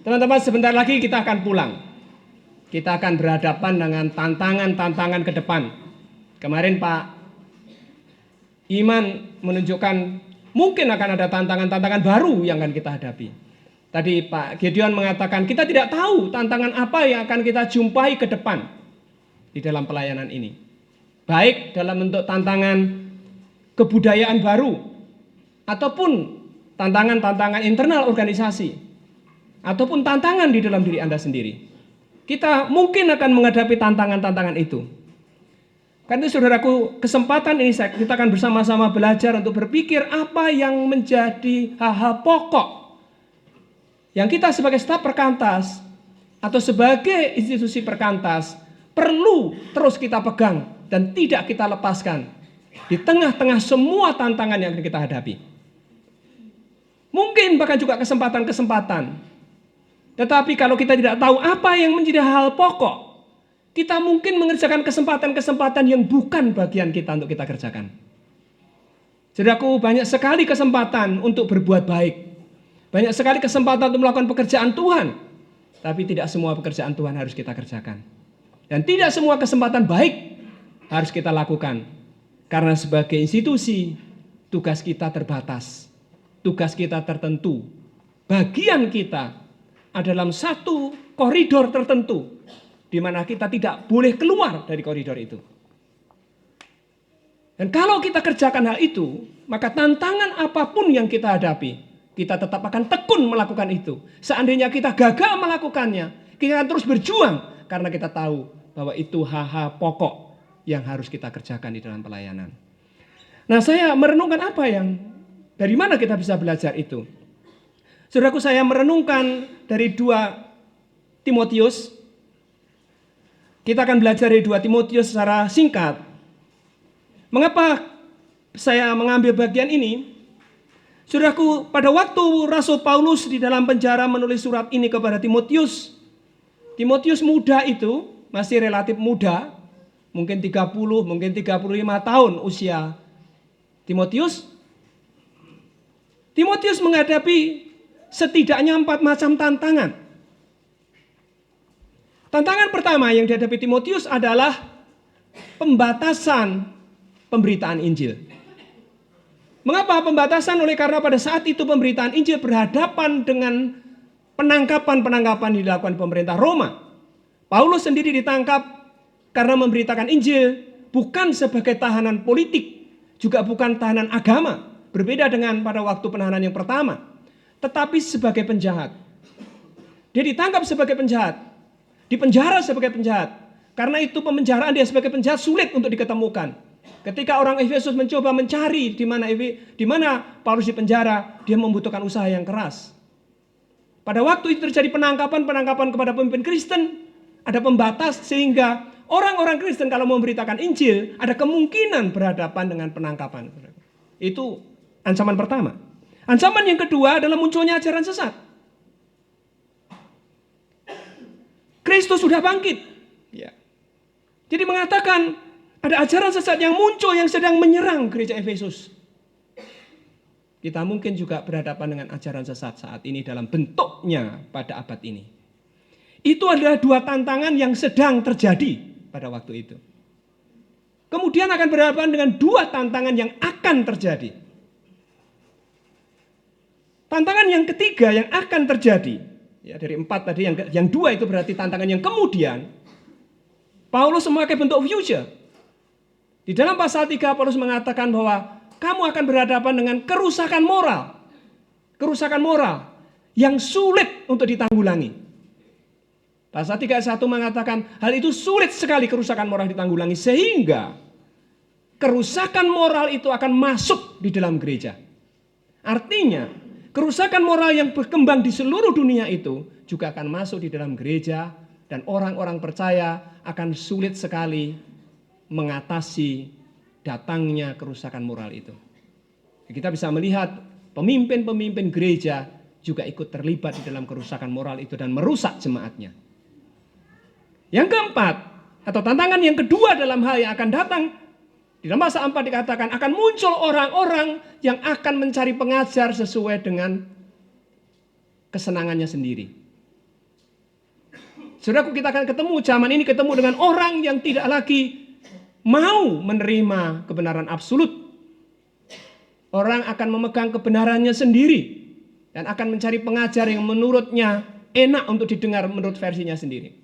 Teman-teman, sebentar lagi kita akan pulang. Kita akan berhadapan dengan tantangan-tantangan ke depan. Kemarin Pak Iman menunjukkan mungkin akan ada tantangan-tantangan baru yang akan kita hadapi. Tadi Pak Gideon mengatakan kita tidak tahu tantangan apa yang akan kita jumpai ke depan di dalam pelayanan ini. Baik dalam bentuk tantangan kebudayaan baru ataupun tantangan-tantangan internal organisasi ataupun tantangan di dalam diri Anda sendiri. Kita mungkin akan menghadapi tantangan-tantangan itu. Karena saudaraku, kesempatan ini kita akan bersama-sama belajar untuk berpikir apa yang menjadi hal-hal pokok yang kita sebagai staf perkantas atau sebagai institusi perkantas perlu terus kita pegang dan tidak kita lepaskan di tengah-tengah semua tantangan yang kita hadapi. Mungkin bahkan juga kesempatan-kesempatan. Tetapi kalau kita tidak tahu apa yang menjadi hal pokok, kita mungkin mengerjakan kesempatan-kesempatan yang bukan bagian kita untuk kita kerjakan. Saudaraku, banyak sekali kesempatan untuk berbuat baik. Banyak sekali kesempatan untuk melakukan pekerjaan Tuhan. Tapi tidak semua pekerjaan Tuhan harus kita kerjakan. Dan tidak semua kesempatan baik harus kita lakukan. Karena sebagai institusi, tugas kita terbatas. Tugas kita tertentu. Bagian kita adalah satu koridor tertentu. Di mana kita tidak boleh keluar dari koridor itu. Dan kalau kita kerjakan hal itu, maka tantangan apapun yang kita hadapi, kita tetap akan tekun melakukan itu. Seandainya kita gagal melakukannya, kita akan terus berjuang. Karena kita tahu bahwa itu hal-hal pokok yang harus kita kerjakan di dalam pelayanan. Nah, saya merenungkan dari mana kita bisa belajar itu. Saudaraku, saya merenungkan dari 2 Timotius. Kita akan belajar dari 2 Timotius secara singkat. Mengapa saya mengambil bagian ini? Saudaraku, pada waktu Rasul Paulus di dalam penjara menulis surat ini kepada Timotius. Timotius muda itu, masih relatif muda. Mungkin 30, mungkin 35 tahun usia Timotius. Timotius menghadapi setidaknya 4 macam tantangan. Tantangan pertama yang dihadapi Timotius adalah pembatasan pemberitaan Injil. Mengapa pembatasan? Karena pada saat itu pemberitaan Injil berhadapan dengan penangkapan-penangkapan yang dilakukan pemerintah Roma. Paulus sendiri ditangkap karena memberitakan Injil bukan sebagai tahanan politik, juga bukan tahanan agama, berbeda dengan pada waktu penahanan yang pertama, tetapi sebagai penjahat. Dia ditangkap sebagai penjahat. Dipenjara sebagai penjahat. Karena itu pemenjaraan dia sebagai penjahat sulit untuk diketemukan. Ketika orang Efesus mencoba mencari di mana Paulus dipenjara, dia membutuhkan usaha yang keras. Pada waktu itu terjadi penangkapan kepada pemimpin Kristen, ada pembatas sehingga orang-orang Kristen kalau memberitakan Injil ada kemungkinan berhadapan dengan penangkapan. Itu ancaman pertama. Ancaman yang kedua adalah munculnya ajaran sesat. Kristus sudah bangkit. Ya. Jadi mengatakan ada ajaran sesat yang muncul yang sedang menyerang gereja Efesus. Kita mungkin juga berhadapan dengan ajaran sesat saat ini dalam bentuknya pada abad ini. Itu adalah 2 tantangan yang sedang terjadi pada waktu itu. Kemudian akan berhadapan dengan 2 tantangan yang akan terjadi. Tantangan yang ketiga yang akan terjadi. Ya, dari 4 tadi yang 2 itu berarti tantangan yang kemudian Paulus memakai bentuk future. Di dalam pasal 3 Paulus mengatakan bahwa kamu akan berhadapan dengan kerusakan moral. Kerusakan moral yang sulit untuk ditanggulangi. Pasal 3 ayat 1 mengatakan hal itu sulit sekali kerusakan moral ditanggulangi sehingga kerusakan moral itu akan masuk di dalam gereja. Artinya kerusakan moral yang berkembang di seluruh dunia itu juga akan masuk di dalam gereja dan orang-orang percaya akan sulit sekali mengatasi datangnya kerusakan moral itu. Kita bisa melihat pemimpin-pemimpin gereja juga ikut terlibat di dalam kerusakan moral itu dan merusak jemaatnya. Yang keempat, atau tantangan yang kedua dalam hal yang akan datang, di dalam pasal 4 dikatakan akan muncul orang-orang yang akan mencari pengajar sesuai dengan kesenangannya sendiri. Saudaraku, kita akan ketemu zaman ini ketemu dengan orang yang tidak lagi mau menerima kebenaran absolut. Orang akan memegang kebenarannya sendiri dan akan mencari pengajar yang menurutnya enak untuk didengar menurut versinya sendiri.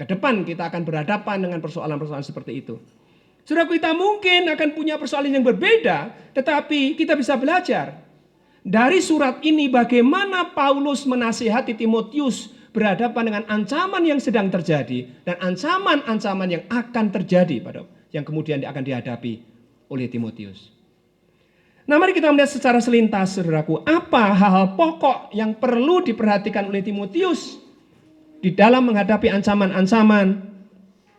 Ke depan kita akan berhadapan dengan persoalan-persoalan seperti itu. Saudaraku, kita mungkin akan punya persoalan yang berbeda, tetapi kita bisa belajar dari surat ini bagaimana Paulus menasihati Timotius berhadapan dengan ancaman yang sedang terjadi dan ancaman-ancaman yang akan terjadi pada yang kemudian akan dihadapi oleh Timotius. Nah, mari kita melihat secara selintas, saudaraku, apa hal-hal pokok yang perlu diperhatikan oleh Timotius di dalam menghadapi ancaman-ancaman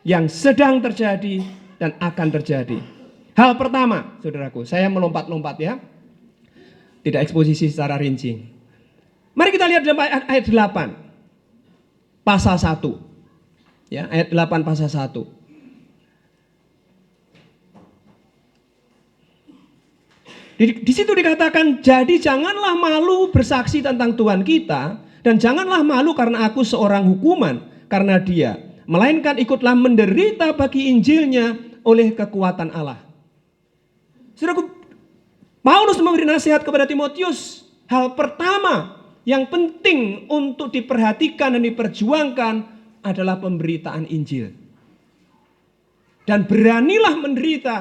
yang sedang terjadi dan akan terjadi. Hal pertama, saudaraku, saya melompat-lompat ya. Tidak eksposisi secara rinci. Mari kita lihat dalam ayat 8. Pasal 1. Ya, ayat 8 pasal 1. Di situ dikatakan, jadi janganlah malu bersaksi tentang Tuhan kita, dan janganlah malu karena aku seorang hukuman karena dia, melainkan ikutlah menderita bagi Injilnya oleh kekuatan Allah. Saudaraku, Paulus memberi nasihat kepada Timotius. Hal pertama yang penting untuk diperhatikan dan diperjuangkan adalah pemberitaan Injil. Dan beranilah menderita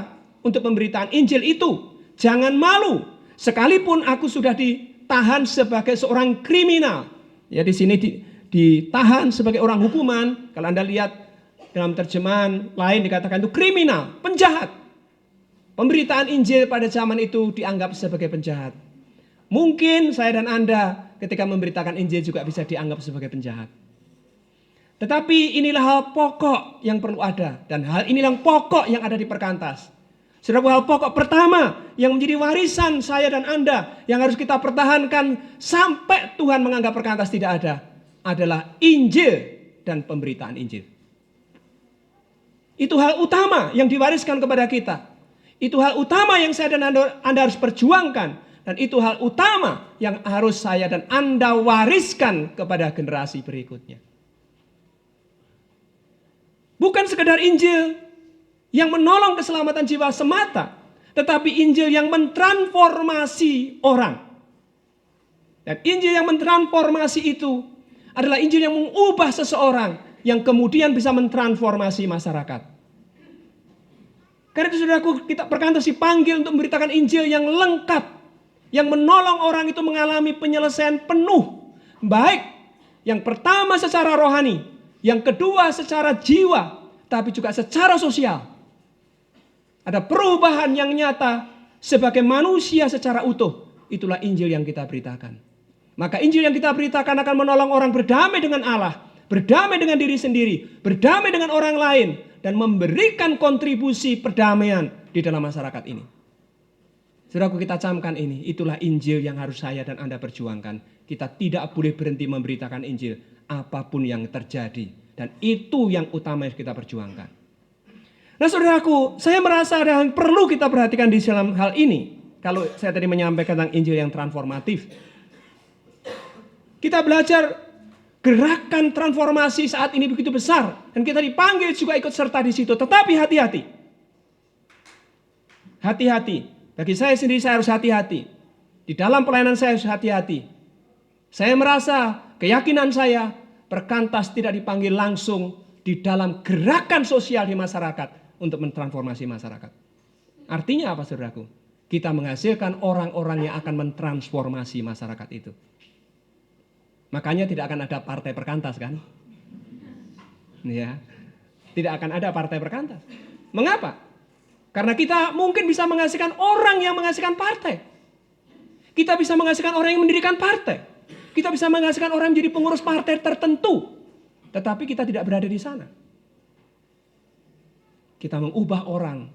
untuk pemberitaan Injil itu. Jangan malu, sekalipun aku sudah ditahan sebagai seorang kriminal. Ya, di sini ditahan sebagai orang hukuman. Kalau Anda lihat dalam terjemahan lain dikatakan itu kriminal, penjahat. Pemberitaan Injil pada zaman itu dianggap sebagai penjahat. Mungkin saya dan Anda ketika memberitakan Injil juga bisa dianggap sebagai penjahat. Tetapi inilah hal pokok yang perlu ada. Dan hal inilah yang pokok yang ada di perkantas. Saudara, hal pokok pertama yang menjadi warisan saya dan Anda yang harus kita pertahankan sampai Tuhan menganggap perkantas tidak ada adalah Injil dan pemberitaan Injil. Itu hal utama yang diwariskan kepada kita. Itu hal utama yang saya dan Anda harus perjuangkan. Dan itu hal utama yang harus saya dan Anda wariskan kepada generasi berikutnya. Bukan sekedar Injil yang menolong keselamatan jiwa semata, tetapi Injil yang mentransformasi orang. Dan Injil yang mentransformasi itu adalah Injil yang mengubah seseorang yang kemudian bisa mentransformasi masyarakat. Karena itu, saudaraku, kita perkantas dipanggil untuk memberitakan Injil yang lengkap, yang menolong orang itu mengalami penyelesaian penuh, baik yang pertama secara rohani, yang kedua secara jiwa, tapi juga secara sosial. Ada perubahan yang nyata sebagai manusia secara utuh. Itulah Injil yang kita beritakan. Maka Injil yang kita beritakan akan menolong orang berdamai dengan Allah, berdamai dengan diri sendiri, berdamai dengan orang lain, dan memberikan kontribusi perdamaian di dalam masyarakat ini. Saudaraku, kita camkan ini. Itulah Injil yang harus saya dan Anda perjuangkan. Kita tidak boleh berhenti memberitakan Injil apapun yang terjadi. Dan itu yang utama yang kita perjuangkan. Nah, saudaraku, saya merasa ada yang perlu kita perhatikan di dalam hal ini. Kalau saya tadi menyampaikan tentang Injil yang transformatif, kita belajar gerakan transformasi saat ini begitu besar. Dan kita dipanggil juga ikut serta di situ. Tetapi hati-hati. Hati-hati. Bagi saya sendiri saya harus hati-hati. Di dalam pelayanan saya harus hati-hati. Saya merasa keyakinan saya perkantas tidak dipanggil langsung di dalam gerakan sosial di masyarakat untuk mentransformasi masyarakat. Artinya apa, saudaraku? Kita menghasilkan orang-orang yang akan mentransformasi masyarakat itu. Makanya tidak akan ada partai perkantas, kan? Ya, tidak akan ada partai perkantas. Mengapa? Karena kita mungkin bisa menghasilkan orang yang menghasilkan partai. Kita bisa menghasilkan orang yang mendirikan partai. Kita bisa menghasilkan orang yang menjadi pengurus partai tertentu. Tetapi kita tidak berada di sana. Kita mengubah orang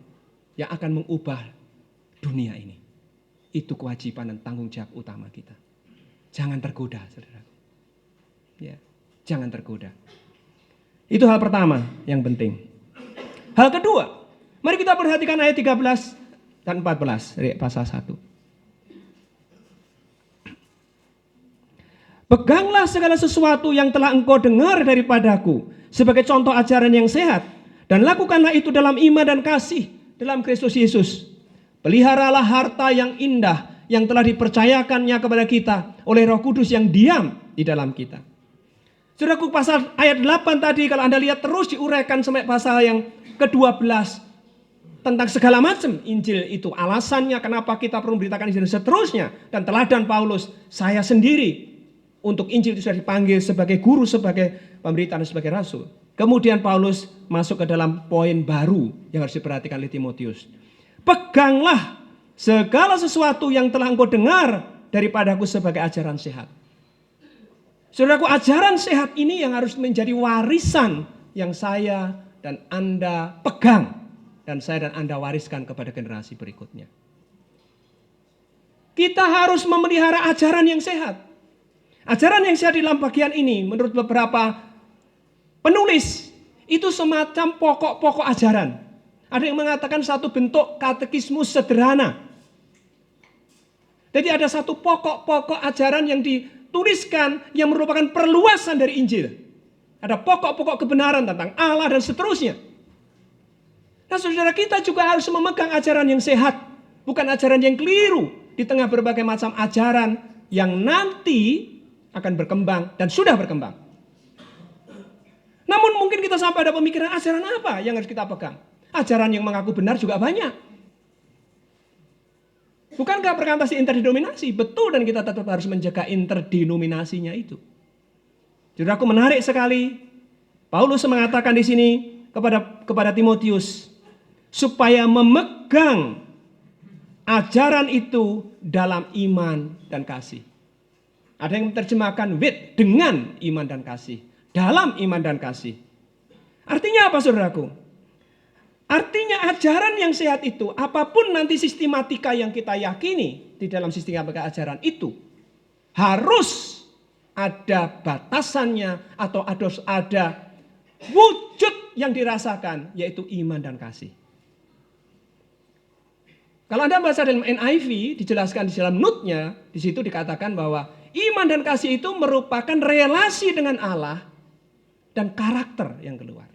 yang akan mengubah dunia ini. Itu kewajiban dan tanggung jawab utama kita. Jangan tergoda, saudara. Ya, jangan tergoda. Itu hal pertama yang penting. Hal kedua, mari kita perhatikan ayat 13 dan 14 dari pasal 1. Peganglah segala sesuatu yang telah engkau dengar daripadaku sebagai contoh ajaran yang sehat, dan lakukanlah itu dalam iman dan kasih dalam Kristus Yesus. Peliharalah harta yang indah yang telah dipercayakannya kepada kita oleh Roh Kudus yang diam di dalam kita. Saudaraku, pasal ayat 8 tadi kalau Anda lihat terus diuraikan sampai pasal yang ke-12 tentang segala macam Injil itu, alasannya kenapa kita perlu memberitakan Injil dan seterusnya, dan teladan Paulus, saya sendiri untuk Injil itu sudah dipanggil sebagai guru, sebagai pemberita dan sebagai rasul. Kemudian Paulus masuk ke dalam poin baru yang harus diperhatikan oleh Timotius. Peganglah segala sesuatu yang telah engkau dengar daripadaku sebagai ajaran sehat. Saudaraku, ajaran sehat ini yang harus menjadi warisan yang saya dan Anda pegang, dan saya dan Anda wariskan kepada generasi berikutnya. Kita harus memelihara ajaran yang sehat. Ajaran yang sehat di dalam bagian ini menurut beberapa penulis itu semacam pokok-pokok ajaran. Ada yang mengatakan satu bentuk katekismus sederhana. Jadi ada satu pokok-pokok ajaran yang dituliskan yang merupakan perluasan dari Injil. Ada pokok-pokok kebenaran tentang Allah dan seterusnya. Nah, saudara, kita juga harus memegang ajaran yang sehat, bukan ajaran yang keliru di tengah berbagai macam ajaran yang nanti akan berkembang dan sudah berkembang. Namun mungkin kita sampai ada pemikiran ajaran apa yang harus kita pegang. Ajaran yang mengaku benar juga banyak. Bukankah perkantasi interdenominasi? Betul, dan kita tetap harus menjaga interdenominasinya itu. Jadi aku menarik sekali. Paulus mengatakan di sini kepada Timotius supaya memegang ajaran itu dalam iman dan kasih. Ada yang menerjemahkan with, dengan iman dan kasih, dalam iman dan kasih. Artinya apa, saudaraku? Artinya ajaran yang sehat itu, apapun nanti sistematika yang kita yakini di dalam sistematika ajaran itu, harus ada batasannya atau ada wujud yang dirasakan, yaitu iman dan kasih. Kalau Anda baca dalam NIV, dijelaskan di dalam note-nya, di situ dikatakan bahwa iman dan kasih itu merupakan relasi dengan Allah dan karakter yang keluar.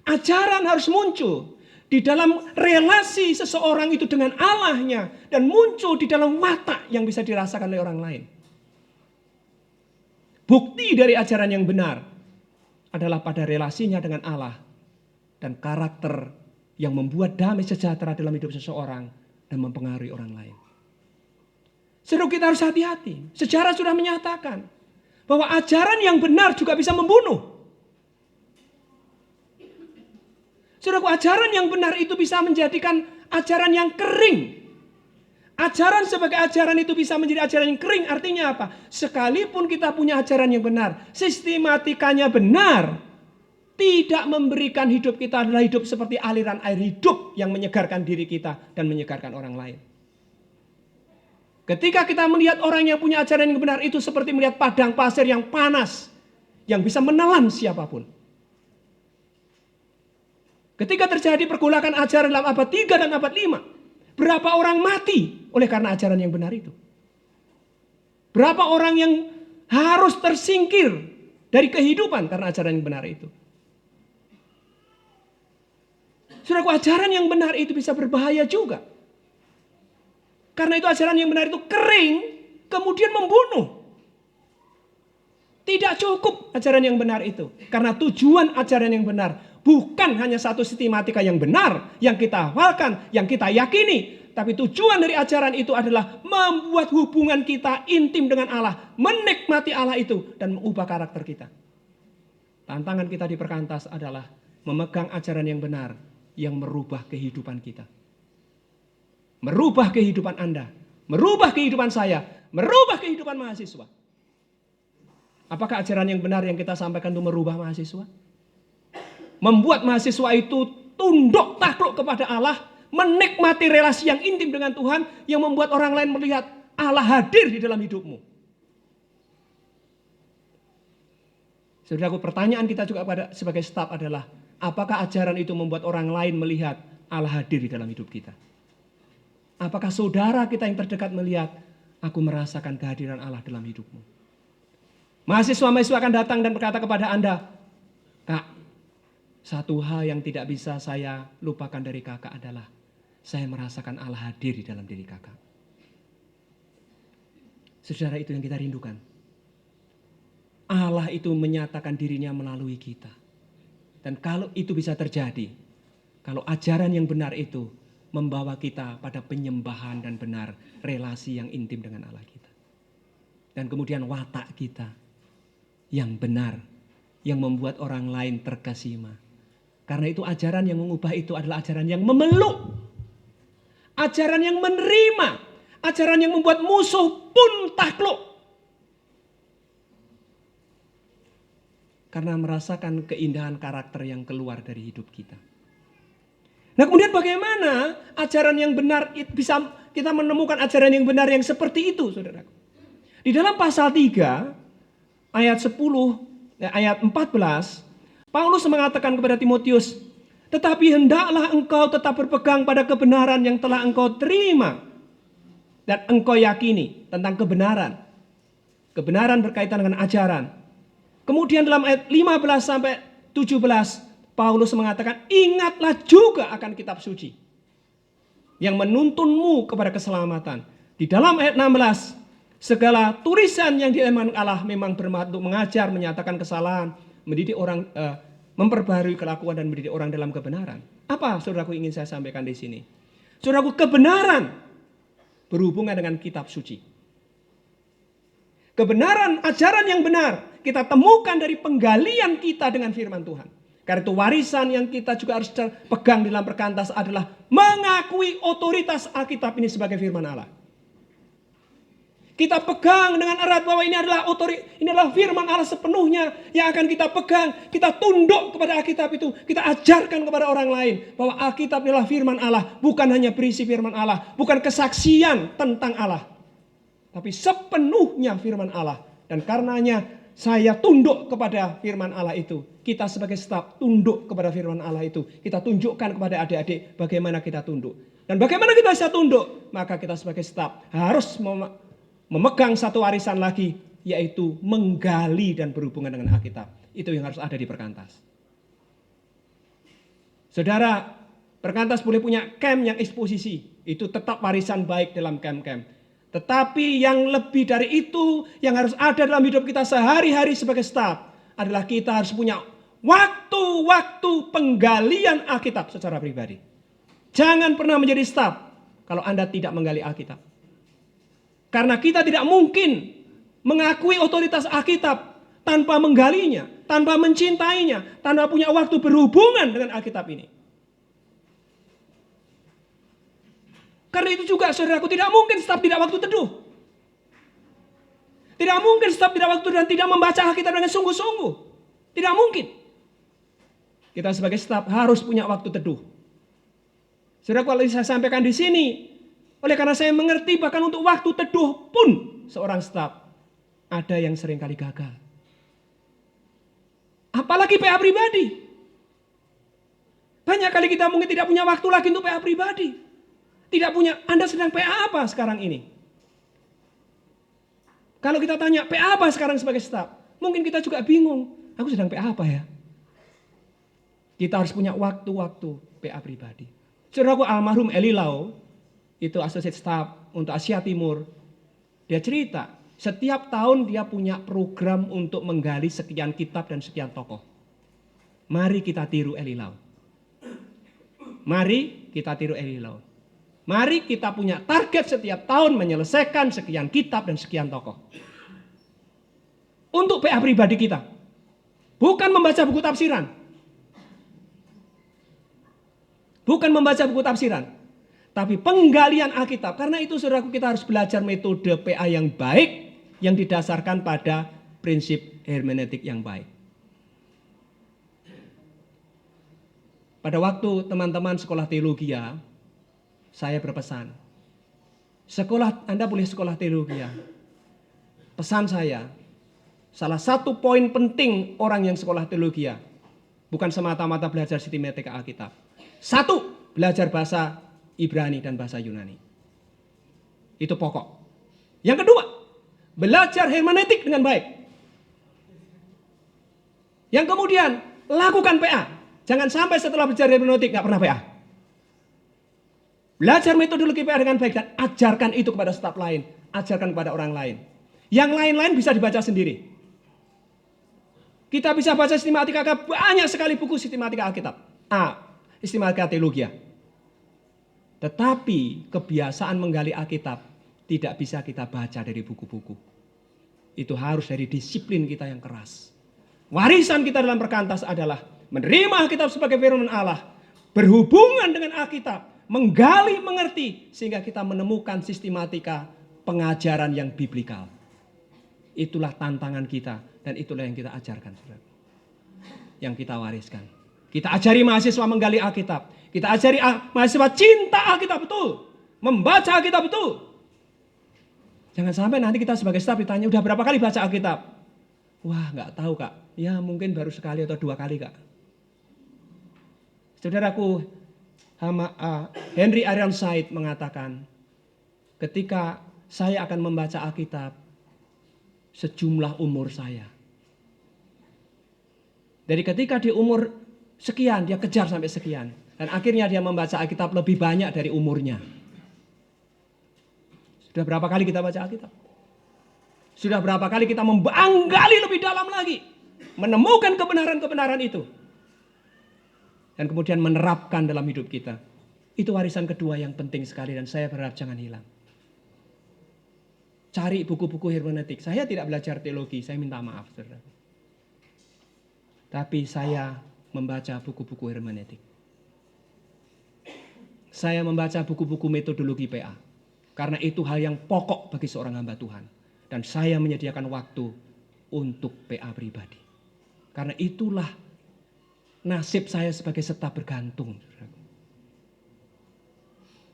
Ajaran harus muncul di dalam relasi seseorang itu dengan Allahnya dan muncul di dalam watak yang bisa dirasakan oleh orang lain. Bukti dari ajaran yang benar adalah pada relasinya dengan Allah dan karakter yang membuat damai sejahtera dalam hidup seseorang dan mempengaruhi orang lain. Saudara, kita harus hati-hati. Sejarah sudah menyatakan bahwa ajaran yang benar juga bisa membunuh. Saudara, ajaran yang benar itu bisa menjadikan ajaran yang kering. Ajaran sebagai ajaran itu bisa menjadi ajaran yang kering. Artinya apa? Sekalipun kita punya ajaran yang benar, sistematikanya benar, tidak memberikan hidup kita adalah hidup seperti aliran air hidup yang menyegarkan diri kita dan menyegarkan orang lain. Ketika kita melihat orang yang punya ajaran yang benar itu seperti melihat padang pasir yang panas, yang bisa menelan siapapun. Ketika terjadi pergolakan ajaran dalam abad 3 dan abad 5, berapa orang mati oleh karena ajaran yang benar itu? Berapa orang yang harus tersingkir dari kehidupan karena ajaran yang benar itu? Saudaraku, ajaran yang benar itu bisa berbahaya juga. Karena itu ajaran yang benar itu kering, kemudian membunuh. Tidak cukup ajaran yang benar itu. Karena tujuan ajaran yang benar bukan hanya satu sistematika yang benar, yang kita hafalkan, yang kita yakini. Tapi tujuan dari ajaran itu adalah membuat hubungan kita intim dengan Allah, menikmati Allah itu, dan mengubah karakter kita. Tantangan kita di Perkantas adalah memegang ajaran yang benar, yang merubah kehidupan kita. Merubah kehidupan Anda, merubah kehidupan saya, merubah kehidupan mahasiswa. Apakah ajaran yang benar yang kita sampaikan itu merubah mahasiswa? Membuat mahasiswa itu tunduk takluk kepada Allah, menikmati relasi yang intim dengan Tuhan, yang membuat orang lain melihat Allah hadir di dalam hidupmu. Saudaraku, pertanyaan kita juga sebagai staf adalah, apakah ajaran itu membuat orang lain melihat Allah hadir di dalam hidup kita? Apakah saudara kita yang terdekat melihat, aku merasakan kehadiran Allah dalam hidupmu? Mahasiswa-mahasiswa akan datang dan berkata kepada Anda, Kak, satu hal yang tidak bisa saya lupakan dari kakak adalah saya merasakan Allah hadir di dalam diri kakak. Saudara, itu yang kita rindukan. Allah itu menyatakan dirinya melalui kita. Dan kalau itu bisa terjadi, kalau ajaran yang benar itu membawa kita pada penyembahan dan benar relasi yang intim dengan Allah kita. Dan kemudian watak kita yang benar, yang membuat orang lain terkesima. Karena itu ajaran yang mengubah itu adalah ajaran yang memeluk. Ajaran yang menerima. Ajaran yang membuat musuh pun takluk. Karena merasakan keindahan karakter yang keluar dari hidup kita. Nah, kemudian bagaimana ajaran yang benar bisa kita menemukan ajaran yang benar yang seperti itu, saudaraku? Di dalam pasal 3 ayat 10 ayat 14, Paulus mengatakan kepada Timotius, "Tetapi hendaklah engkau tetap berpegang pada kebenaran yang telah engkau terima dan engkau yakini." Tentang kebenaran. Kebenaran berkaitan dengan ajaran. Kemudian dalam ayat 15 sampai 17, Paulus mengatakan, "Ingatlah juga akan kitab suci yang menuntunmu kepada keselamatan." Di dalam ayat 16, segala tulisan yang diilhamkan Allah memang bermanfaat untuk mengajar, menyatakan kesalahan, mendidik orang, memperbarui kelakuan dan mendidik orang dalam kebenaran. Apa saudaraku ingin saya sampaikan di sini? Saudaraku, kebenaran berhubungan dengan kitab suci. Kebenaran, ajaran yang benar kita temukan dari penggalian kita dengan firman Tuhan. Karena itu warisan yang kita juga harus pegang dalam perkantas adalah mengakui otoritas Alkitab ini sebagai firman Allah. Kita pegang dengan erat bahwa ini adalah firman Allah sepenuhnya yang akan kita pegang. Kita tunduk kepada Alkitab itu. Kita ajarkan kepada orang lain bahwa Alkitab adalah firman Allah. Bukan hanya berisi firman Allah. Bukan kesaksian tentang Allah. Tapi sepenuhnya firman Allah. Dan karenanya saya tunduk kepada firman Allah itu. Kita sebagai staf tunduk kepada firman Allah itu. Kita tunjukkan kepada adik-adik bagaimana kita tunduk. Dan bagaimana kita bisa tunduk? Maka kita sebagai staf harus memegang satu warisan lagi, yaitu menggali dan berhubungan dengan Alkitab. Itu yang harus ada di perkantas. Saudara, perkantas boleh punya camp yang eksposisi. Itu tetap warisan baik dalam camp-camp. Tetapi yang lebih dari itu, yang harus ada dalam hidup kita sehari-hari sebagai staf, adalah kita harus punya waktu-waktu penggalian Alkitab secara pribadi. Jangan pernah menjadi staf kalau Anda tidak menggali Alkitab. Karena kita tidak mungkin mengakui otoritas Alkitab tanpa menggalinya, tanpa mencintainya, tanpa punya waktu berhubungan dengan Alkitab ini. Karena itu juga saudaraku, tidak mungkin staf tidak waktu teduh. Tidak mungkin staf tidak waktu dan tidak membaca Alkitab dengan sungguh-sungguh. Tidak mungkin. Kita sebagai staf harus punya waktu teduh. Saudaraku, kalau saya sampaikan di sini, oleh karena saya mengerti bahkan untuk waktu teduh pun seorang staf ada yang seringkali gagal. Apalagi PA pribadi. Banyak kali kita mungkin tidak punya waktu lagi untuk PA pribadi. Tidak punya, Anda sedang PA apa sekarang ini? Kalau kita tanya PA apa sekarang sebagai staf, mungkin kita juga bingung. Aku sedang PA apa ya? Kita harus punya waktu-waktu PA pribadi. Saudaraku, almarhum Eli Lau, itu associate staff untuk Asia Timur. Dia cerita, setiap tahun dia punya program untuk menggali sekian kitab dan sekian tokoh. Mari kita tiru Eli Lau. Mari kita tiru Eli Lau. Mari kita punya target setiap tahun menyelesaikan sekian kitab dan sekian tokoh. Untuk PA pribadi kita. Bukan membaca buku tafsiran. Bukan membaca buku tafsiran. Tapi penggalian Alkitab. Karena itu saudaraku, kita harus belajar metode PA yang baik. Yang didasarkan pada prinsip hermeneutik yang baik. Pada waktu teman-teman sekolah teologi, saya berpesan, Anda boleh sekolah teologi. Pesan saya, salah satu poin penting orang yang sekolah teologi, bukan semata-mata belajar sistematika Alkitab. Satu, belajar bahasa Ibrani dan bahasa Yunani. Itu pokok. Yang kedua, belajar hermeneutik dengan baik. Yang kemudian, lakukan PA. Jangan sampai setelah belajar hermeneutik nggak pernah PA. Belajar metodologi PA dengan baik dan ajarkan itu kepada staf lain. Ajarkan kepada orang lain. Yang lain-lain bisa dibaca sendiri. Kita bisa baca sistematika, banyak sekali buku sistematika Alkitab. Sistematika teologi. Tetapi kebiasaan menggali Alkitab tidak bisa kita baca dari buku-buku. Itu harus dari disiplin kita yang keras. Warisan kita dalam perkantas adalah menerima Alkitab sebagai firman Allah, berhubungan dengan Alkitab, menggali, mengerti, sehingga kita menemukan sistematika pengajaran yang biblikal. Itulah tantangan kita dan itulah yang kita ajarkan, saudara. Yang kita wariskan. Kita ajari mahasiswa menggali Alkitab. Kita ajari mahasiswa cinta Alkitab betul. Membaca Alkitab betul. Jangan sampai nanti kita sebagai staf ditanya, udah berapa kali baca Alkitab? Wah, nggak tahu kak. Ya mungkin baru sekali atau 2 kali kak. Saudaraku, Henry Arian Said mengatakan, ketika saya akan membaca Alkitab, sejumlah umur saya. Dari ketika di umur sekian, dia kejar sampai sekian. Dan akhirnya dia membaca Alkitab lebih banyak dari umurnya. Sudah berapa kali kita baca Alkitab? Sudah berapa kali kita menggali lebih dalam lagi. Menemukan kebenaran-kebenaran itu. Dan kemudian menerapkan dalam hidup kita. Itu warisan kedua yang penting sekali dan saya berharap jangan hilang. Cari buku-buku hermeneutik. Saya tidak belajar teologi, saya minta maaf. Saudara. Tapi saya membaca buku-buku hermeneutik. Saya membaca buku-buku metodologi PA. Karena itu hal yang pokok bagi seorang hamba Tuhan. Dan saya menyediakan waktu untuk PA pribadi. Karena itulah nasib saya sebagai staf bergantung.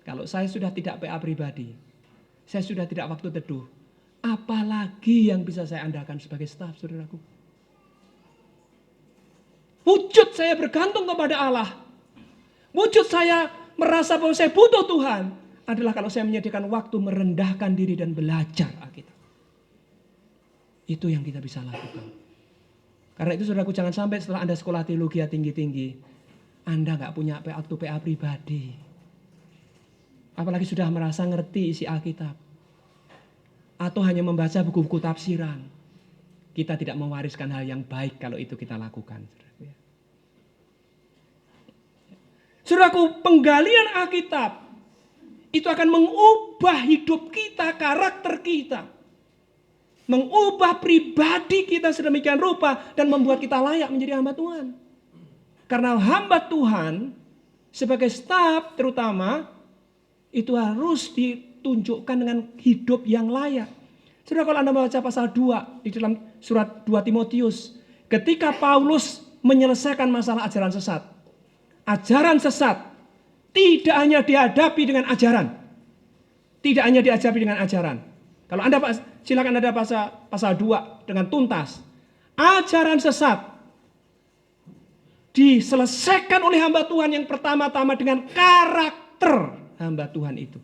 Kalau saya sudah tidak PA pribadi, saya sudah tidak waktu teduh, apalagi yang bisa saya andalkan sebagai staf, saudaraku. Wujud saya bergantung kepada Allah. Wujud saya merasa bahwa saya butuh Tuhan adalah kalau saya menyediakan waktu merendahkan diri dan belajar Alkitab. Itu yang kita bisa lakukan. Karena itu saudaraku, jangan sampai setelah Anda sekolah teologi tinggi-tinggi, Anda gak punya waktu PA pribadi. Apalagi sudah merasa ngerti isi Alkitab. Atau hanya membaca buku-buku tafsiran. Kita tidak mewariskan hal yang baik kalau itu kita lakukan. Saudaraku, penggalian Alkitab itu akan mengubah hidup kita, karakter kita. Mengubah pribadi kita sedemikian rupa dan membuat kita layak menjadi hamba Tuhan. Karena hamba Tuhan sebagai staf terutama itu harus ditunjukkan dengan hidup yang layak. Saudara, kalau Anda membaca pasal 2 di dalam surat 2 Timotius, ketika Paulus menyelesaikan masalah ajaran sesat. Ajaran sesat tidak hanya dihadapi dengan ajaran. Tidak hanya dihadapi dengan ajaran. Kalau Anda silakan Anda pasal 2 dengan tuntas. Ajaran sesat diselesaikan oleh hamba Tuhan yang pertama-tama dengan karakter hamba Tuhan itu.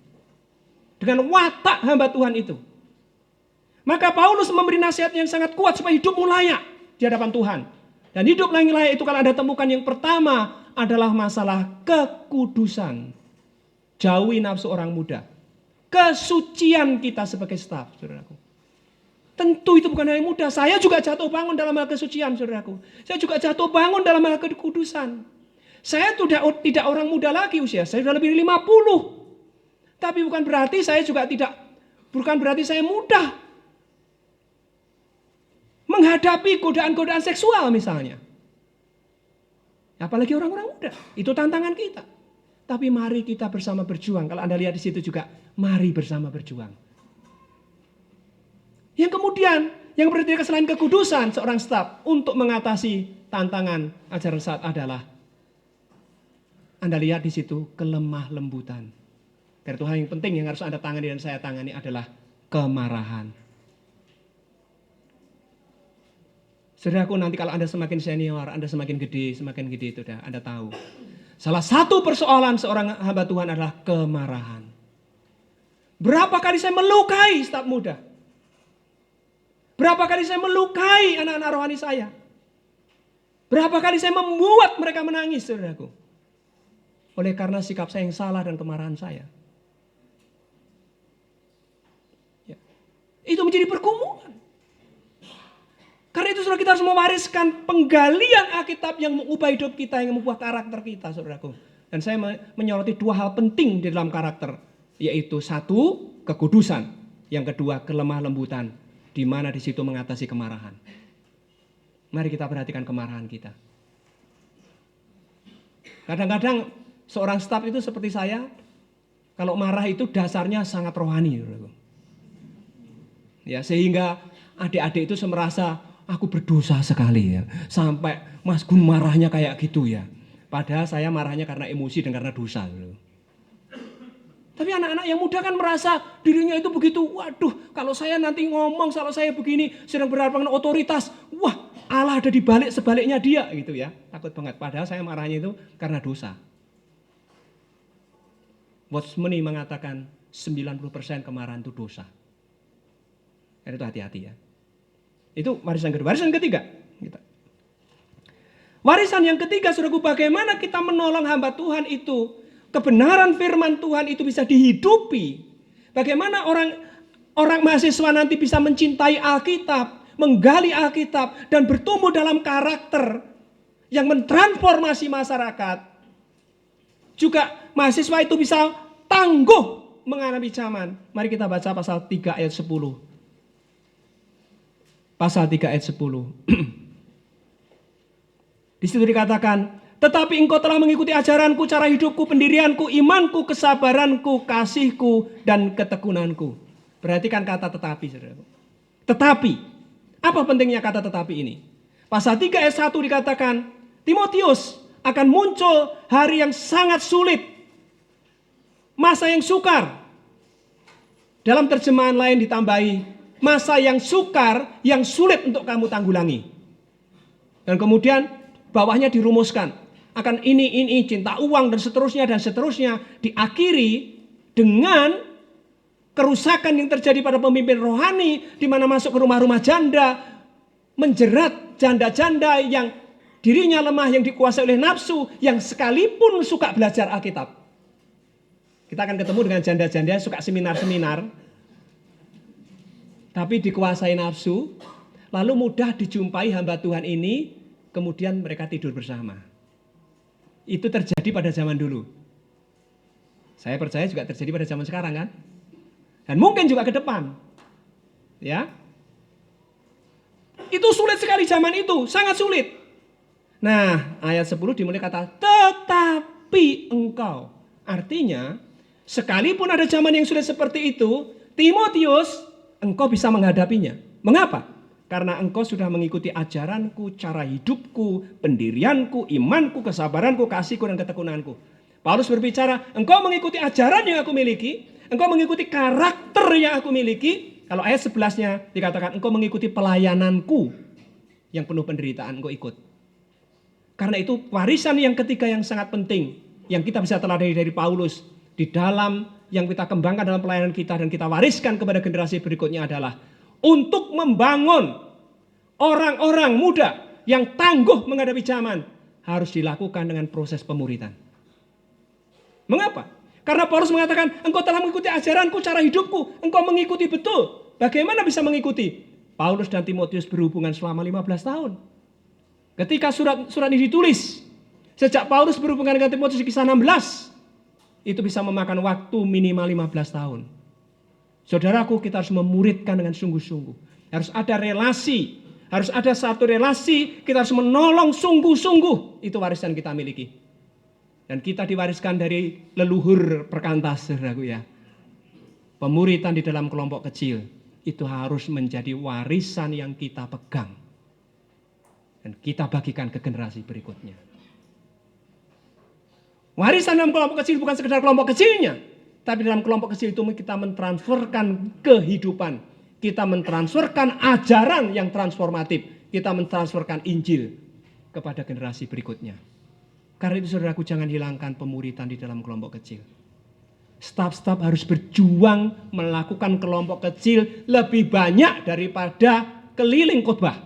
Dengan watak hamba Tuhan itu. Maka Paulus memberi nasihat yang sangat kuat supaya hidupmu layak di hadapan Tuhan. Dan hidup yang layak itu kalau Anda temukan yang pertama adalah masalah kekudusan. Jauhi nafsu orang muda. Kesucian kita sebagai staf, saudaraku. Tentu itu bukan hal yang mudah. Saya juga jatuh bangun dalam hal kesucian, saudaraku. Saya juga jatuh bangun dalam hal kekudusan. Saya tidak orang muda lagi usia. Saya sudah lebih dari 50. Tapi bukan berarti saya mudah menghadapi godaan-godaan seksual misalnya. Apalagi orang-orang muda. Itu tantangan kita. Tapi mari kita bersama berjuang. Kalau Anda lihat di situ juga, mari bersama berjuang. Yang kemudian, yang berarti selain kekudusan seorang staf untuk mengatasi tantangan ajaran sesat adalah Anda lihat di situ kelemah lembutan. Karena itu hal yang penting yang harus Anda tangani dan saya tangani adalah kemarahan. Saudaraku, nanti kalau Anda semakin senior, Anda semakin gede itu dah Anda tahu. Salah satu persoalan seorang hamba Tuhan adalah kemarahan. Berapa kali saya melukai staf muda? Berapa kali saya melukai anak-anak rohani saya? Berapa kali saya membuat mereka menangis, saudaraku. Oleh karena sikap saya yang salah dan kemarahan saya. Ya. Itu menjadi pergumulan. Karena itu saudara, kita harus mewariskan penggalian Alkitab yang mengubah hidup kita, yang mengubah karakter kita, saudaraku. Dan saya menyoroti dua hal penting di dalam karakter. Yaitu satu, kekudusan. Yang kedua, kelemah lembutan. Di mana di situ mengatasi kemarahan. Mari kita perhatikan kemarahan kita. Kadang-kadang seorang staf itu seperti saya, kalau marah itu dasarnya sangat rohani. Ya, sehingga adik-adik itu merasa aku berdosa sekali ya. Sampai Mas Gun marahnya kayak gitu ya. Padahal saya marahnya karena emosi dan karena dosa. Tapi anak-anak yang muda kan merasa dirinya itu begitu. Waduh, kalau saya nanti ngomong, kalau saya begini sedang berhadapan dengan otoritas. Wah, Allah ada di balik sebaliknya dia gitu ya. Takut banget. Padahal saya marahnya itu karena dosa. Watchmeni mengatakan 90% kemarahan itu dosa. Itu hati-hati ya. Itu warisan kedua. Warisan ketiga. Warisan yang ketiga, saudaraku, bagaimana kita menolong hamba Tuhan itu. Kebenaran firman Tuhan itu bisa dihidupi. Bagaimana orang mahasiswa nanti bisa mencintai Alkitab, menggali Alkitab, dan bertumbuh dalam karakter yang mentransformasi masyarakat. Juga mahasiswa itu bisa tangguh menghadapi zaman. Mari kita baca pasal 3 ayat 10. Pasal 3 ayat 10. Di situ dikatakan, tetapi engkau telah mengikuti ajaranku, cara hidupku, pendirianku, imanku, kesabaranku, kasihku, dan ketekunanku. Perhatikan kata tetapi, saudara. Tetapi, apa pentingnya kata tetapi ini? Pasal 3 ayat 1 dikatakan, Timotius, akan muncul hari yang sangat sulit. Masa yang sukar. Dalam terjemahan lain ditambahi, masa yang sukar, yang sulit untuk kamu tanggulangi. Dan kemudian bawahnya dirumuskan. Akan ini, cinta uang dan seterusnya diakhiri dengan kerusakan yang terjadi pada pemimpin rohani, di mana masuk ke rumah-rumah janda, menjerat janda-janda yang dirinya lemah, yang dikuasai oleh nafsu, yang sekalipun suka belajar Alkitab. Kita akan ketemu dengan janda-janda suka seminar-seminar, tapi dikuasai nafsu, lalu mudah dijumpai hamba Tuhan ini, kemudian mereka tidur bersama. Itu terjadi pada zaman dulu. Saya percaya juga terjadi pada zaman sekarang kan. Dan mungkin juga ke depan. Ya. Itu sulit sekali zaman itu, sangat sulit. Nah, ayat 10 dimulai kata tetapi engkau. Artinya, sekalipun ada zaman yang sulit seperti itu, Timotius, engkau bisa menghadapinya. Mengapa? Karena engkau sudah mengikuti ajaranku, cara hidupku, pendirianku, imanku, kesabaranku, kasihku, dan ketekunanku. Paulus berbicara, engkau mengikuti ajaran yang aku miliki, engkau mengikuti karakter yang aku miliki. Kalau ayat 11-nya dikatakan, engkau mengikuti pelayananku yang penuh penderitaan, engkau ikut. Karena itu warisan yang ketiga yang sangat penting, yang kita bisa teladani dari Paulus, di dalam yang kita kembangkan dalam pelayanan kita dan kita wariskan kepada generasi berikutnya adalah untuk membangun orang-orang muda yang tangguh menghadapi zaman harus dilakukan dengan proses pemuritan. Mengapa? Karena Paulus mengatakan, engkau telah mengikuti ajaranku, cara hidupku, engkau mengikuti betul. Bagaimana bisa mengikuti? Paulus dan Timotius berhubungan selama 15 tahun. Ketika surat ini ditulis, sejak Paulus berhubungan dengan Timotius di kisah 16, itu bisa memakan waktu minimal 15 tahun. Saudaraku, kita harus memuridkan dengan sungguh-sungguh. Harus ada relasi. Harus ada satu relasi. Kita harus menolong sungguh-sungguh. Itu warisan kita miliki. Dan kita diwariskan dari leluhur perkantas, saudaraku ya. Pemuritan di dalam kelompok kecil. Itu harus menjadi warisan yang kita pegang. Dan kita bagikan ke generasi berikutnya. Warisan dalam kelompok kecil bukan sekedar kelompok kecilnya. Tapi dalam kelompok kecil itu kita mentransferkan kehidupan. Kita mentransferkan ajaran yang transformatif. Kita mentransferkan Injil kepada generasi berikutnya. Karena itu saudaraku, jangan hilangkan pemuritan di dalam kelompok kecil. Staf-staf harus berjuang melakukan kelompok kecil lebih banyak daripada keliling khotbah.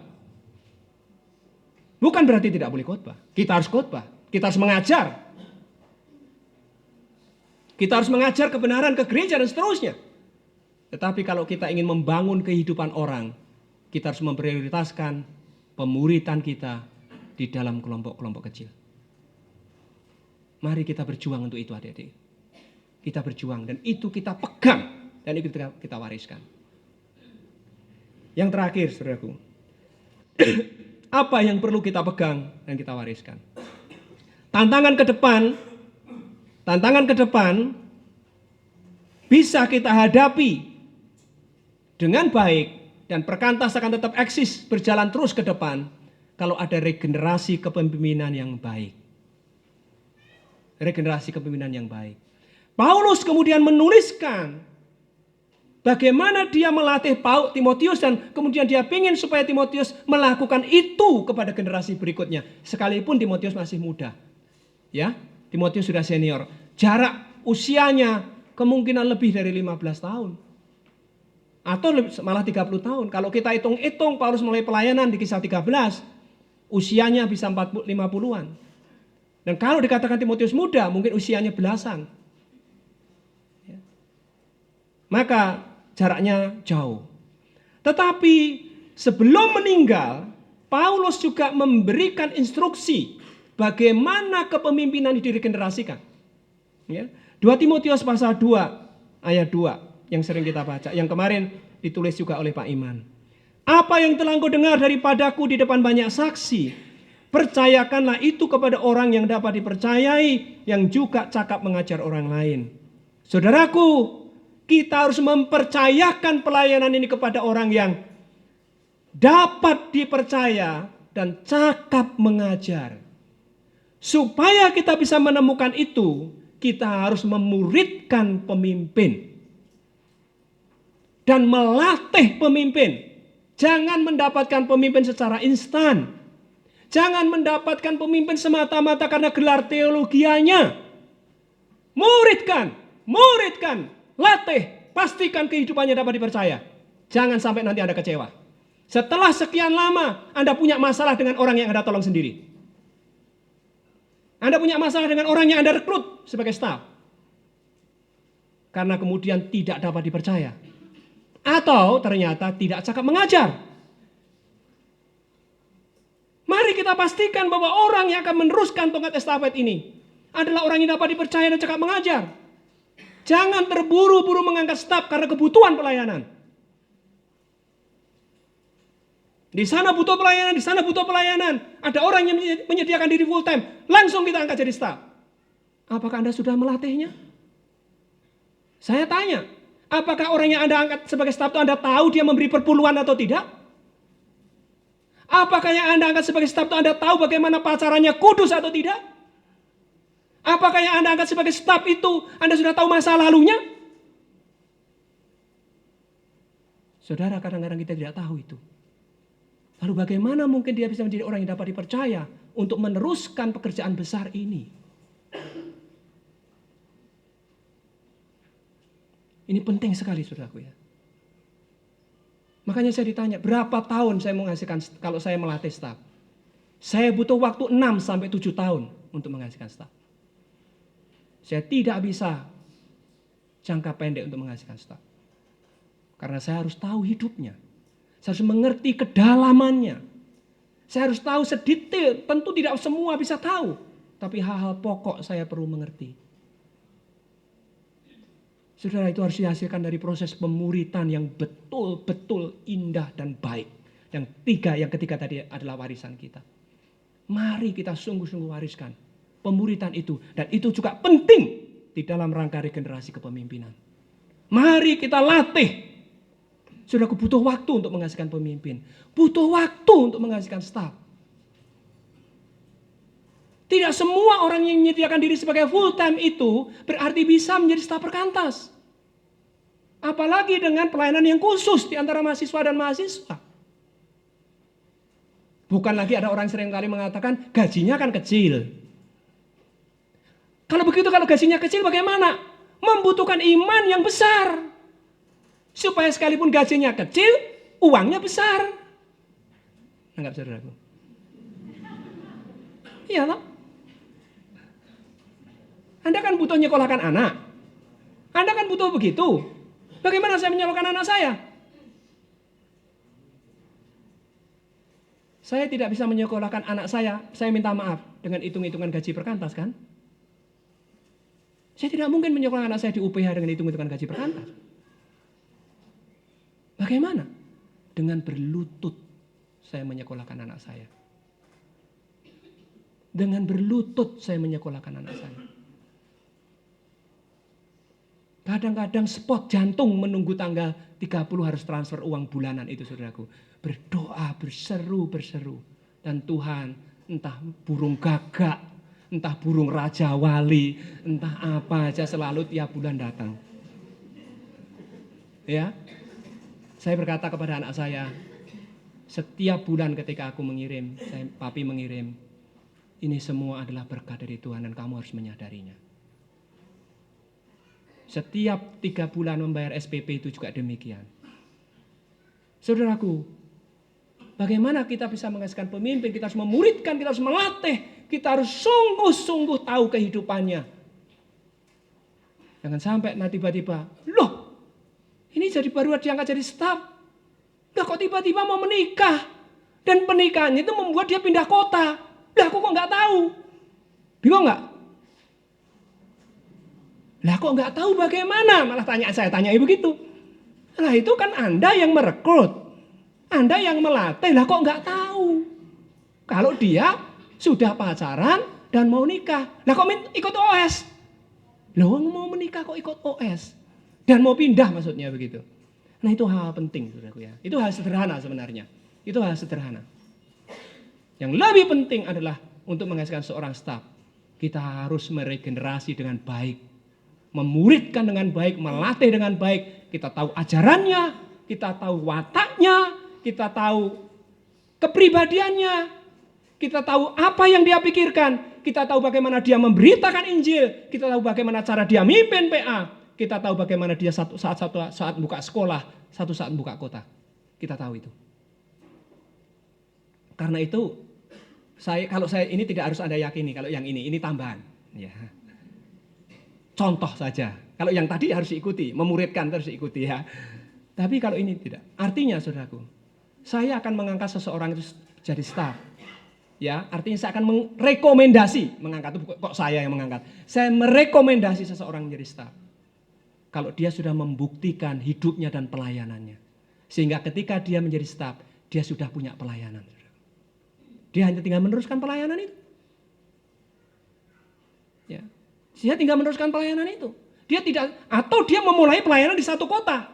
Bukan berarti tidak boleh khotbah. Kita harus khotbah. Kita harus mengajar. Kita harus mengajar kebenaran ke gereja dan seterusnya. Tetapi kalau kita ingin membangun kehidupan orang, kita harus memprioritaskan pemuritan kita di dalam kelompok-kelompok kecil. Mari kita berjuang untuk itu, adik-adik. Kita berjuang dan itu kita pegang dan itu kita wariskan. Yang terakhir, saudaraku. Apa yang perlu kita pegang dan kita wariskan? Tantangan ke depan bisa kita hadapi dengan baik dan perkantas akan tetap eksis berjalan terus ke depan kalau ada regenerasi kepemimpinan yang baik. Regenerasi kepemimpinan yang baik. Paulus kemudian menuliskan bagaimana dia melatih Timotius dan kemudian dia ingin supaya Timotius melakukan itu kepada generasi berikutnya. Sekalipun Timotius masih muda. Ya, Timotius sudah senior. Jarak usianya kemungkinan lebih dari 15 tahun. Atau malah 30 tahun. Kalau kita hitung-hitung Paulus mulai pelayanan di Kisah 13, usianya bisa 50-an. Dan kalau dikatakan Timotius muda, mungkin usianya belasan. Ya. Maka jaraknya jauh. Tetapi sebelum meninggal, Paulus juga memberikan instruksi bagaimana kepemimpinan diregenerasikan. Ya. 2 Timotius pasal 2 ayat 2 yang sering kita baca, yang kemarin ditulis juga oleh Pak Iman. Apa yang telah engkau dengar daripadaku di depan banyak saksi, percayakanlah itu kepada orang yang dapat dipercayai, yang juga cakap mengajar orang lain. Saudaraku, kita harus mempercayakan pelayanan ini kepada orang yang dapat dipercaya dan cakap mengajar. Supaya kita bisa menemukan itu, kita harus memuridkan pemimpin dan melatih pemimpin. Jangan mendapatkan pemimpin secara instan. Jangan mendapatkan pemimpin semata-mata karena gelar teologianya. Muridkan, latih, pastikan kehidupannya dapat dipercaya. Jangan sampai nanti Anda kecewa. Setelah sekian lama Anda punya masalah dengan orang yang Anda tolong sendiri. Anda punya masalah dengan orang yang Anda rekrut sebagai staf. Karena kemudian tidak dapat dipercaya. Atau ternyata tidak cakap mengajar. Mari kita pastikan bahwa orang yang akan meneruskan tongkat estafet ini adalah orang yang dapat dipercaya dan cakap mengajar. Jangan terburu-buru mengangkat staf karena kebutuhan pelayanan. Di sana butuh pelayanan, di sana butuh pelayanan. Ada orang yang menyediakan diri full time, langsung kita angkat jadi staf. Apakah Anda sudah melatihnya? Saya tanya, apakah orang yang Anda angkat sebagai staf itu Anda tahu dia memberi perpuluhan atau tidak? Apakah yang Anda angkat sebagai staf itu Anda tahu bagaimana pacarannya kudus atau tidak? Apakah yang Anda angkat sebagai staf itu Anda sudah tahu masa lalunya? Saudara, kadang-kadang kita tidak tahu itu. Lalu bagaimana mungkin dia bisa menjadi orang yang dapat dipercaya untuk meneruskan pekerjaan besar ini? Ini penting sekali, saudaraku ya. Makanya saya ditanya, berapa tahun saya menghasilkan kalau saya melatih staf? Saya butuh waktu 6 sampai 7 tahun untuk menghasilkan staf. Saya tidak bisa jangka pendek untuk menghasilkan staf. Karena saya harus tahu hidupnya. Saya harus mengerti kedalamannya. Saya harus tahu sedetail, tentu tidak semua bisa tahu. Tapi hal-hal pokok saya perlu mengerti. Saudara, itu harus dihasilkan dari proses pemuritan yang betul-betul indah dan baik. Yang ketiga tadi adalah warisan kita. Mari kita sungguh-sungguh wariskan pemuritan itu. Dan itu juga penting di dalam rangka regenerasi kepemimpinan. Mari kita latih. Saudaraku, butuh waktu untuk menghasilkan pemimpin. Butuh waktu untuk menghasilkan staf. Tidak semua orang yang menyediakan diri sebagai full time itu berarti bisa menjadi staf perkantas. Apalagi dengan pelayanan yang khusus di antara mahasiswa dan mahasiswa. Bukan lagi ada orang sering kali mengatakan gajinya kan kecil. Kalau begitu, kalau gajinya kecil bagaimana? Membutuhkan iman yang besar. Supaya sekalipun gajinya kecil, uangnya besar. Anggap saudaraku. Iya toh? Anda kan butuh nyekolahkan anak. Anda kan butuh begitu. Bagaimana saya menyekolahkan anak saya? Saya tidak bisa menyekolahkan anak saya minta maaf dengan hitung-hitungan gaji perkantas kan? Saya tidak mungkin menyekolahkan anak saya di UPH dengan hitung-hitungan gaji perkantas. Bagaimana? Dengan berlutut saya menyekolahkan anak saya. Dengan berlutut saya menyekolahkan anak saya. Kadang-kadang spot jantung menunggu tanggal 30 harus transfer uang bulanan itu saudaraku. Berdoa, berseru. Dan Tuhan entah burung gagak, entah burung raja wali, entah apa aja selalu tiap bulan datang. Ya, saya berkata kepada anak saya, setiap bulan ketika aku mengirim, papi mengirim, ini semua adalah berkat dari Tuhan dan kamu harus menyadarinya. Setiap 3 bulan membayar SPP itu juga demikian. Saudaraku, bagaimana kita bisa menghasilkan pemimpin? Kita harus memuridkan, kita harus melatih, kita harus sungguh-sungguh tahu kehidupannya. Jangan sampai tiba-tiba, loh ini jadi baru diangkat jadi staf. Loh kok tiba-tiba mau menikah? Dan pernikahannya itu membuat dia pindah kota. Lah aku kok nggak tahu? Bingung nggak? Lah kok nggak tahu bagaimana? Malah saya tanyai begitu. Lah itu kan Anda yang merekrut, Anda yang melatih. Lah kok nggak tahu? Kalau dia sudah pacaran dan mau nikah, lah kok ikut OS? Loh mau menikah kok ikut OS? Dan mau pindah maksudnya begitu. Nah itu hal penting saudaraku ya. Itu hal sederhana sebenarnya. Itu hal sederhana. Yang lebih penting adalah untuk menghasilkan seorang staf, kita harus meregenerasi dengan baik. Memuridkan dengan baik, melatih dengan baik. Kita tahu ajarannya, kita tahu wataknya, kita tahu kepribadiannya, kita tahu apa yang dia pikirkan, kita tahu bagaimana dia memberitakan Injil, kita tahu bagaimana cara dia mimpin PA, kita tahu bagaimana dia satu saat buka sekolah, satu saat buka kota. Kita tahu itu. Karena itu, kalau saya ini tidak harus Anda yakini, kalau yang ini tambahan. Ya. Contoh saja. Kalau yang tadi harus diikuti, memuridkan harus diikuti ya. Tapi kalau ini tidak. Artinya saudaraku, saya akan mengangkat seseorang itu jadi staf. Ya, artinya saya akan merekomendasi mengangkat, itu kok saya yang mengangkat. Saya merekomendasi seseorang menjadi staf. Kalau dia sudah membuktikan hidupnya dan pelayanannya. Sehingga ketika dia menjadi staf, dia sudah punya pelayanan. Dia hanya tinggal meneruskan pelayanan itu. Ya. Dia tinggal meneruskan pelayanan itu. Dia tidak, atau dia memulai pelayanan di satu kota.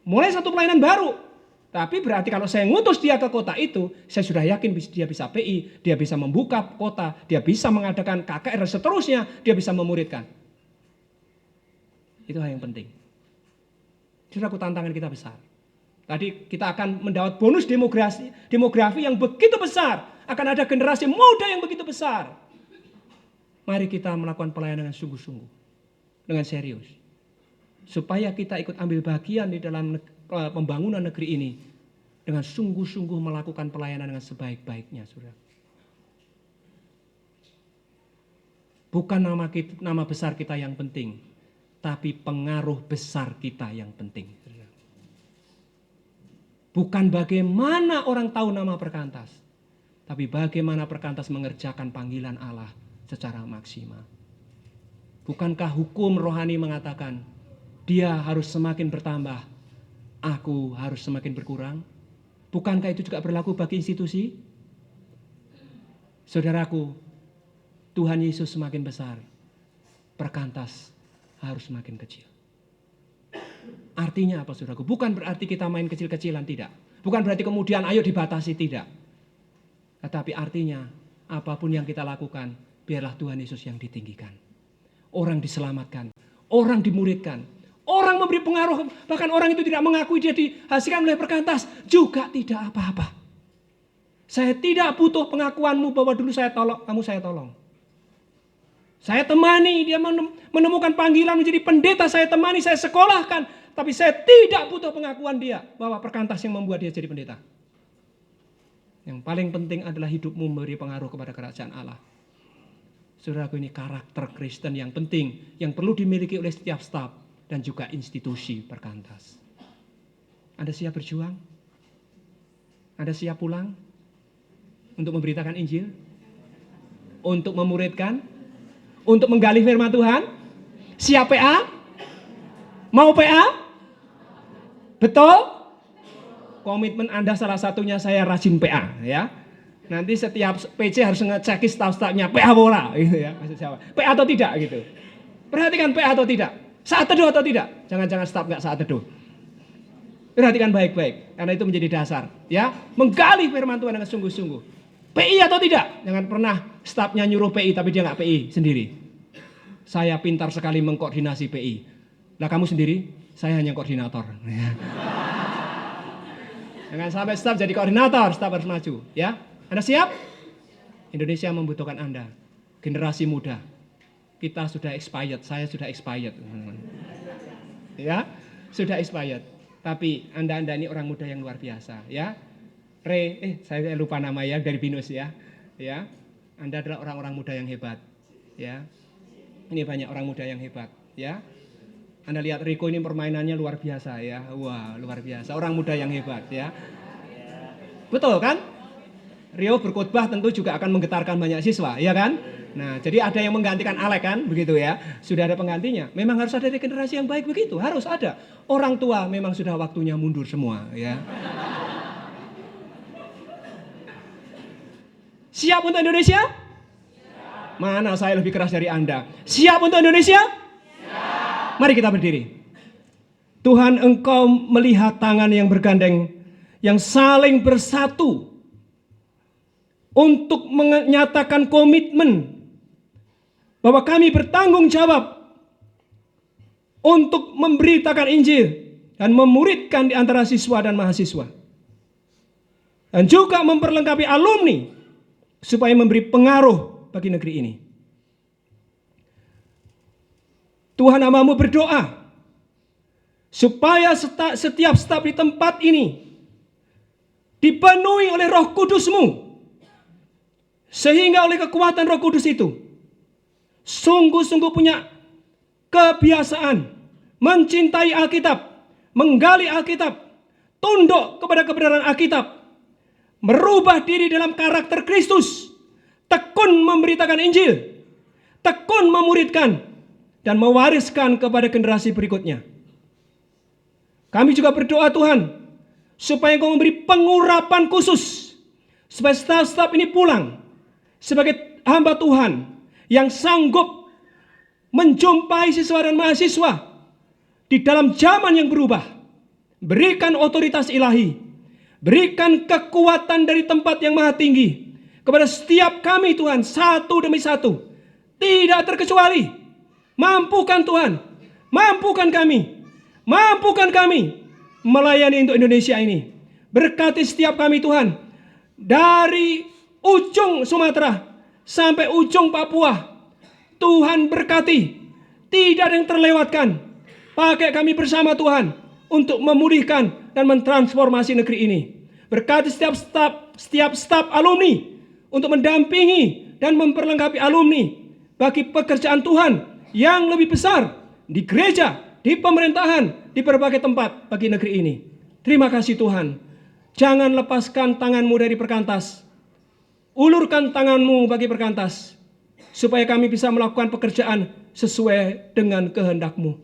Mulai satu pelayanan baru. Tapi berarti kalau saya ngutus dia ke kota itu, saya sudah yakin dia bisa PI, dia bisa membuka kota, dia bisa mengadakan KKR dan seterusnya, dia bisa memuridkan. Itu hal yang penting. Saudaraku, tantangan kita besar. Tadi kita akan mendapat bonus demografi yang begitu besar. Akan ada generasi muda yang begitu besar. Mari kita melakukan pelayanan dengan sungguh-sungguh, dengan serius. Supaya kita ikut ambil bagian di dalam pembangunan negeri ini. Dengan sungguh-sungguh melakukan pelayanan dengan sebaik-baiknya, saudara. Bukan nama besar kita yang penting, tapi pengaruh besar kita yang penting. Bukan bagaimana orang tahu nama perkantas, tapi bagaimana perkantas mengerjakan panggilan Allah secara maksimal. Bukankah hukum rohani mengatakan dia harus semakin bertambah, aku harus semakin berkurang? Bukankah itu juga berlaku bagi institusi? Saudaraku, Tuhan Yesus semakin besar, perkantas harus semakin kecil. Artinya apa saudaraku? Bukan berarti kita main kecil-kecilan, tidak. Bukan berarti kemudian ayo dibatasi, tidak. Tetapi artinya apapun yang kita lakukan, biarlah Tuhan Yesus yang ditinggikan. Orang diselamatkan, orang dimuridkan, orang memberi pengaruh, bahkan orang itu tidak mengakui dia dihasilkan oleh perkantas, juga tidak apa-apa. Saya tidak butuh pengakuanmu bahwa dulu saya tolong, kamu saya tolong. Saya temani, dia menemukan panggilan menjadi pendeta, saya temani, saya sekolahkan. Tapi saya tidak butuh pengakuan dia bahwa perkantas yang membuat dia jadi pendeta. Yang paling penting adalah hidupmu memberi pengaruh kepada kerajaan Allah. Saudaraku, ini karakter Kristen yang penting, yang perlu dimiliki oleh setiap staf dan juga institusi perkantas. Anda siap berjuang? Anda siap pulang untuk memberitakan Injil? Untuk memuridkan? Untuk menggali firman Tuhan? Siap PA? Mau PA? Betul? Komitmen Anda salah satunya saya rajin PA, ya. Nanti setiap PC harus ngecek staf-stafnya PA bola, gitu ya. Maksud saya, PA atau tidak gitu. Perhatikan PA atau tidak. Saat teduh atau tidak. Jangan-jangan staf nggak saat teduh. Perhatikan baik-baik, karena itu menjadi dasar, ya. Menggali firman Tuhan dengan sungguh-sungguh. PI atau tidak. Jangan pernah stafnya nyuruh PI tapi dia nggak PI sendiri. Saya pintar sekali mengkoordinasi PI. Lah kamu sendiri, saya hanya koordinator. Jangan sampai staf jadi koordinator, staf harus maju, ya. Anda siap? Indonesia membutuhkan Anda, generasi muda. Kita sudah expired, saya sudah expired. Ya, sudah expired. Tapi Anda ini orang muda yang luar biasa, ya. Saya lupa nama ya, dari BINUS ya. Ya. Anda adalah orang-orang muda yang hebat, ya. Ini banyak orang muda yang hebat, ya. Anda lihat Riko ini permainannya luar biasa ya. Wah, luar biasa. Orang muda yang hebat ya. Betul kan? Rio berkhotbah tentu juga akan menggetarkan banyak siswa, ya kan? Nah, jadi ada yang menggantikan Alek kan, begitu ya. Sudah ada penggantinya. Memang harus ada regenerasi yang baik begitu, harus ada. Orang tua memang sudah waktunya mundur semua, ya. Siap untuk Indonesia? Mana saya lebih keras dari Anda. Siap untuk Indonesia? Mari kita berdiri. Tuhan, Engkau melihat tangan yang bergandeng, yang saling bersatu untuk menyatakan komitmen bahwa kami bertanggung jawab untuk memberitakan Injil dan memuridkan di antara siswa dan mahasiswa. Dan juga memperlengkapi alumni supaya memberi pengaruh bagi negeri ini. Tuhan, hamba-Mu berdoa supaya setiap staf di tempat ini dipenuhi oleh Roh Kudus-Mu, sehingga oleh kekuatan Roh Kudus itu sungguh-sungguh punya kebiasaan mencintai Alkitab, menggali Alkitab, tunduk kepada kebenaran Alkitab, merubah diri dalam karakter Kristus, tekun memberitakan Injil, tekun memuridkan, dan mewariskan kepada generasi berikutnya. Kami juga berdoa Tuhan, supaya Engkau memberi pengurapan khusus, supaya staf-staf ini pulang sebagai hamba Tuhan yang sanggup menjumpai siswa dan mahasiswa di dalam zaman yang berubah. Berikan otoritas ilahi, berikan kekuatan dari tempat yang maha tinggi kepada setiap kami Tuhan, satu demi satu, tidak terkecuali. Mampukan Tuhan, mampukan kami melayani untuk Indonesia ini. Berkati setiap kami Tuhan, dari ujung Sumatera sampai ujung Papua. Tuhan berkati, tidak ada yang terlewatkan. Pakai kami bersama Tuhan untuk memulihkan dan mentransformasi negeri ini. Berkati setiap staf alumni untuk mendampingi dan memperlengkapi alumni bagi pekerjaan Tuhan yang lebih besar di gereja, di pemerintahan, di berbagai tempat bagi negeri ini. Terima kasih Tuhan. Jangan lepaskan tangan-Mu dari perkantas. Ulurkan tangan-Mu bagi perkantas, supaya kami bisa melakukan pekerjaan sesuai dengan kehendak-Mu.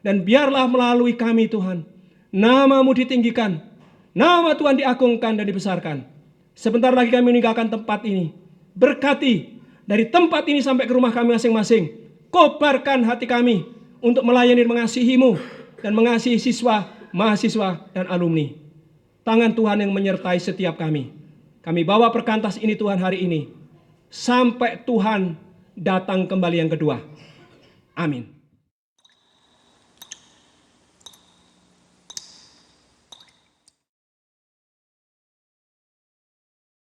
Dan biarlah melalui kami Tuhan, nama-Mu ditinggikan, nama Tuhan diagungkan dan dibesarkan. Sebentar lagi kami meninggalkan tempat ini. Berkati dari tempat ini sampai ke rumah kami masing-masing. Kobarkan hati kami untuk melayani dan mengasihi-Mu dan mengasihi siswa, mahasiswa, dan alumni. Tangan Tuhan yang menyertai setiap kami. Kami bawa perkantas ini Tuhan hari ini, sampai Tuhan datang kembali yang kedua. Amin.